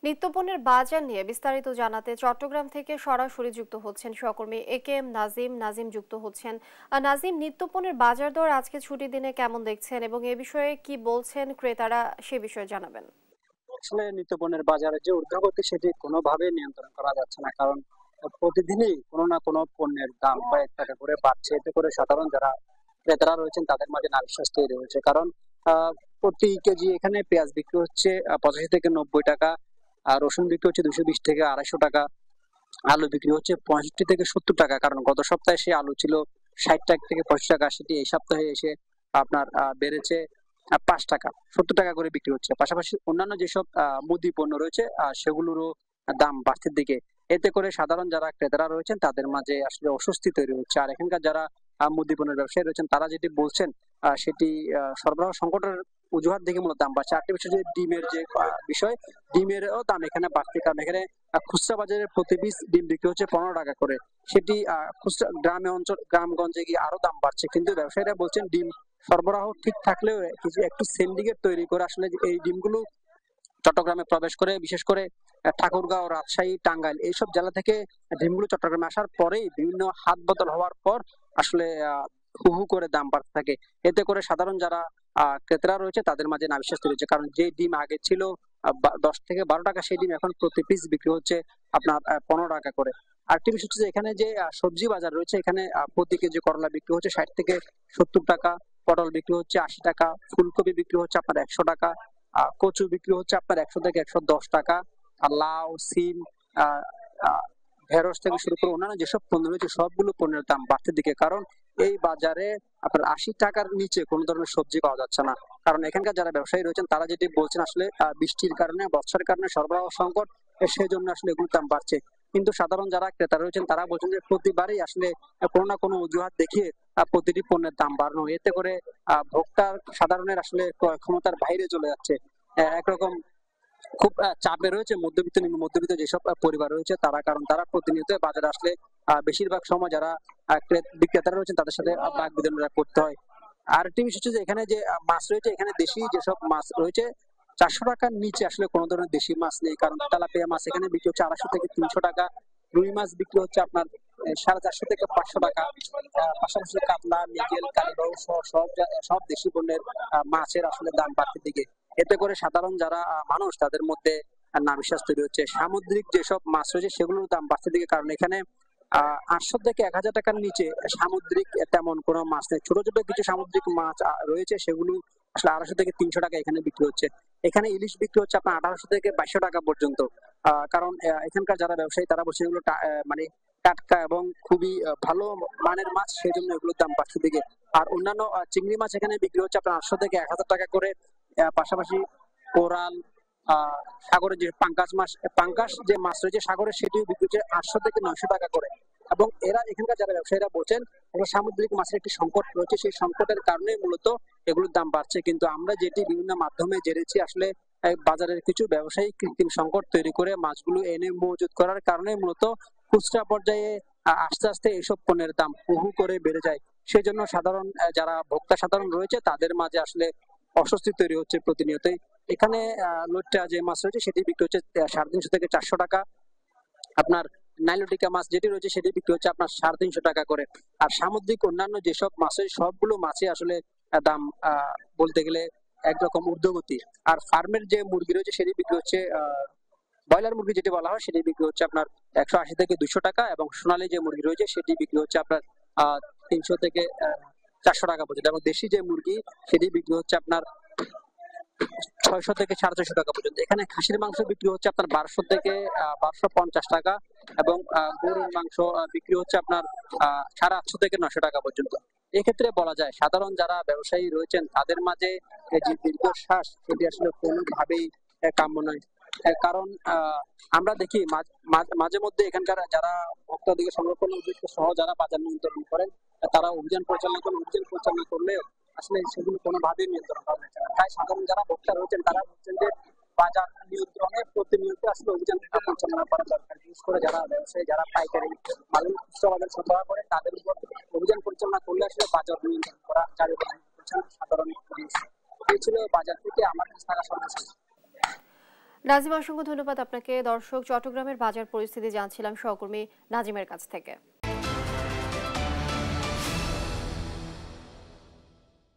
নিত্যপণ্যের বাজার নিয়ে বিস্তারিত জানাতে চট্টগ্রাম থেকে সরাসরি যুক্ত হচ্ছেন সহকর্মী একেএম নাজিম যুক্ত হচ্ছেন। নাজিম, নিত্যপণ্যের বাজার দর আজকে ছুটির দিনে কেমন দেখছেন এবং এ বিষয়ে কি বলছেন ক্রেতারা, সে বিষয়ে জানাবেন। আসলে নিত্যপণ্যের বাজারে যে ঊর্ধ্বগতি সেটি কোনোভাবে নিয়ন্ত্রণ করা যাচ্ছে না, কারণ প্রতিদিনই কোনো না কোনো পণ্যের দাম কয়েক টাকা করে বাড়ছে। এতে করে সাধারণ যারা ক্রেতারা রয়েছেন তাদের মাঝে নাভিশ্বাস তৈরি হয়েছে। কারণ আহ, প্রতি কেজি এখানে পেঁয়াজ বিক্রি হচ্ছে 85 থেকে 90 টাকা, আর রসুন বিক্রি হচ্ছে 220 থেকে 250 টাকা, আলু বিক্রি হচ্ছে 65 থেকে 70 টাকা। কারণ গত সপ্তাহে সেই আলু ছিল 60 টাকা থেকে 65 টাকা, সেটি এই সপ্তাহে এসে আপনার বেড়েছে 5 টাকা, 70 টাকা করে বিক্রি হচ্ছে। পাশাপাশি অন্যান্য যেসব মুদি পণ্য রয়েছে সেগুলোরও দাম বাড়তির দিকে। এতে করে সাধারণ যারা ক্রেতারা রয়েছেন তাদের মাঝে আসলে অস্বস্তি তৈরি হচ্ছে। আর এখানকার যারা মুদি পণ্যের ব্যবসায়ী রয়েছেন তারা যেটি বলছেন সেটি সরবরাহ সংকটের অজুহাত দেখে মূলত দাম বাড়ছে। আর্টিফিশিয়াল যে ডিমের যে বিষয়, ডিমেরও দাম এখানে বাড়ছে, কারণ এখানে খুচরা বাজারে প্রতি পিস ডিম বিক্রি হচ্ছে 15 টাকা করে। সেটি খুচরা গ্রামগঞ্জে গিয়ে আরো দাম বাড়ছে, কিন্তু ব্যবসায়ীরা বলছেন ডিম সরবরাহ ঠিক থাকলেও কিছু একটু সিন্ডিকেট তৈরি করে আসলে এই ডিমগুলো চট্টগ্রামে প্রবেশ করে। বিশেষ করে ঠাকুরগাঁও, রাজশাহী, টাঙ্গাইল এইসব জেলা থেকে ডিমগুলো চট্টগ্রামে আসার পরেই বিভিন্ন হাত বদল হওয়ার পর আসলে হু হু করে দাম বাড়তে থাকে। এতে করে সাধারণ যারা ক্রেতারা রয়েছে তাদের মাঝে নাভিশ্বাস তৈরি হচ্ছে, কারণ যে ডিম আগে ছিল 10 থেকে 12 টাকা, সেই ডিম এখন প্রতি পিস বিক্রি হচ্ছে আপনার 15 টাকা করে। আরেকটি বিষয় হচ্ছে যে এখানে যে সবজি বাজার রয়েছে, এখানে প্রতি কেজি করলা বিক্রি হচ্ছে 60 থেকে 70 টাকা, পটল বিক্রি হচ্ছে 80 টাকা, ফুলকপি বিক্রি হচ্ছে আপনার 100 টাকা, কচু বিক্রি হচ্ছে আপনার 100 থেকে 110 টাকা, আর লাউ, সিম, আহ, আহ, ঢেঁড়স থেকে শুরু করে অন্যান্য যেসব পণ্য রয়েছে সবগুলো পণ্যের দাম বাড়তির দিকে। কারণ এই বাজারে আপনার 80 টাকার নিচে কোনো ধরনের সবজি পাওয়া যাচ্ছে না। কারণ এখানকার যারা ব্যবসায়ী রয়েছেন তারা যেটি বলছেন আসলে বৃষ্টির কারণে, বর্ষার কারণে সরবরাহ সংকট, সেই জন্য আসলে এগুলোর দাম বাড়ছে। কিন্তু সাধারণ যারা ক্রেতা রয়েছেন তারা বলছেন যে প্রতিবারই আসলে কোনো না কোনো অজুহাত দেখিয়ে প্রতিটি পণ্যের দাম বাড়ানো, এতে করে ভোক্তার সাধারণের আসলে ক্রয় ক্ষমতার বাইরে চলে যাচ্ছে। একরকম খুব চাপে রয়েছে মধ্যবিত্ত, নিম্ন মধ্যবিত্ত যেসব পরিবার রয়েছে তারা, কারণ তারা প্রতিনিয়ত বাজারে আসলে বেশিরভাগ সময় যারা বিক্রেতারা রয়েছেন তাদের সাথে বাক বিতরণ করতে হয়। আর একটি বিষয় হচ্ছে যে এখানে যে মাছ রয়েছে, এখানে দেশি যেসব মাছ রয়েছে 400 টাকার নিচে আসলে কোনো ধরনের দেশি মাছ নেই। কারণ তেলাপিয়া মাছ এখানে বিক্রি হচ্ছে 250 থেকে 300 টাকা, রুই মাছ বিক্রি হচ্ছে আপনার 450 থেকে 500 টাকা। পাশাপাশি কাতলা, মৃগেল, কালীবাউ সহ সব দেশি পণ্যের মাছের আসলে দাম বাড়তির দিকে। এতে করে সাধারণ যারা মানুষ তাদের মধ্যে নাভিশ্বাস তৈরি হচ্ছে। সামুদ্রিক যেসব মাছ রয়েছে সেগুলোর দাম বাড়তির দিকে, কারণ এখানে 800 থেকে 1000 টাকার নিচে সামুদ্রিক তেমন কোনো মাছ নেই। ছোট ছোট কিছু সামুদ্রিক মাছ রয়েছে, সেগুলো আসলে 250 থেকে 300 টাকা এখানে বিক্রি হচ্ছে। এখানে ইলিশ বিক্রি হচ্ছে আপনার 1800 থেকে 2200 টাকা পর্যন্ত। কারণ এখানকার যারা ব্যবসায়ী তারা বলছে এগুলো মানে টাটকা এবং খুবই ভালো মানের মাছ, সেই জন্য এগুলোর দাম বাড়ছে দিকে। আর অন্যান্য চিংড়ি মাছ এখানে বিক্রি হচ্ছে আপনার 800 থেকে 1000 টাকা করে। পাশাপাশি কোরাল, সাগরের যে পাঙ্কাস যে মাছ রয়েছে সাগরের, সেটিও বিক্রি হচ্ছে 800 থেকে 900 টাকা করে। এবং এরা এখানকার যারা ব্যবসায়ীরা বলছেন সামুদ্রিক মাছের একটি সংকট রয়েছে, সেই সংকটের কারণে মূলত এগুলোর দাম বাড়ছে। কিন্তু আমরা যেটি বিভিন্ন মাধ্যমে জেনেছি আসলে বাজারের কিছু ব্যবসায়ী কৃত্রিম সংকট তৈরি করে মাছগুলো এনে মজুত করার কারণে মূলত খুচরা পর্যায়ে আস্তে আস্তে এইসব পণ্যের দাম হু হু করে বেড়ে যায়। সেই জন্য সাধারণ যারা ভোক্তা সাধারণ রয়েছে তাদের মাঝে আসলে অস্বস্তি তৈরি হচ্ছে প্রতিনিয়তই। এখানে লোট্টা যে মাছ রয়েছে সেটি বিক্রি হচ্ছে 350 থেকে 400 টাকা। আপনার নাইলোটিকা মাছ যেটি রয়েছে সেটি বিক্রি হচ্ছে আপনার 350 টাকা করে। আর সামুদ্রিক অন্যান্য যেসব মাছ রয়েছে সবগুলো মাছে আসলে দাম বলতে গেলে একরকম ঊর্ধ্বগতি। আর ফার্মের যে মুরগি রয়েছে সেটি বিক্রি হচ্ছে ব্রয়লার মুরগি যেটি বলা হয় সেটি বিক্রি হচ্ছে আপনার 180 থেকে 200 টাকা, এবং সোনালী যে মুরগি রয়েছে সেটি বিক্রি হচ্ছে আপনার 300 থেকে 400 টাকা পর্যন্ত, এবং দেশি যে মুরগি সেটি বিক্রি হচ্ছে আপনার 600 থেকে 450 টাকা পর্যন্ত। এখানে খাসির মাংস বিক্রি হচ্ছে আপনার 1200 থেকে 1250 টাকা, এবং গরুর মাংস বিক্রি হচ্ছে আপনার 850 থেকে 900 টাকা পর্যন্ত। এক্ষেত্রে বলা যায় সাধারণ যারা ব্যবসায়ী রয়েছেন তাদের মাঝে এই যে দীর্ঘশ্বাস সেটি আসলে কোনোভাবেই কাম্য নয়। কারণ আমরা দেখি মাঝে মধ্যে এখানকার যারা ভোক্তাদিকে সংরক্ষণের উদ্দেশ্য সহ যারা বাজার নিয়ন্ত্রণ করেন তারা অভিযান পরিচালনা করলে আসলে সেগুলো কোনোভাবেই নিয়ন্ত্রণ করা যাচ্ছে না। তাই সাধারণ যারা ভোক্তা রয়েছেন তারা বলছেন যে বাজার নিয়ন্ত্রণে প্রতিনিয়ত আসলে অভিযান পরিচালনা করা দরকার। বিশেষ করে যারা ব্যবসায়ী, যারা পাইকারি মাল খুচরা বাজার সরবরাহ করে তাদের উপর অভিযান পরিচালনা করলে আসলে বাজার নিয়ন্ত্রণ করা যাবে বলে বলছেন সাধারণ মানুষ। এই ছিল বাজার থেকে আমার কাছে থাকা সমস্যা। নাজিম, অসংখ্য ধন্যবাদ আপনাকে। দর্শক, চট্টগ্রামের বাজার পরিস্থিতি জানছিলাম সহকর্মী নাজিমের কাছ থেকে।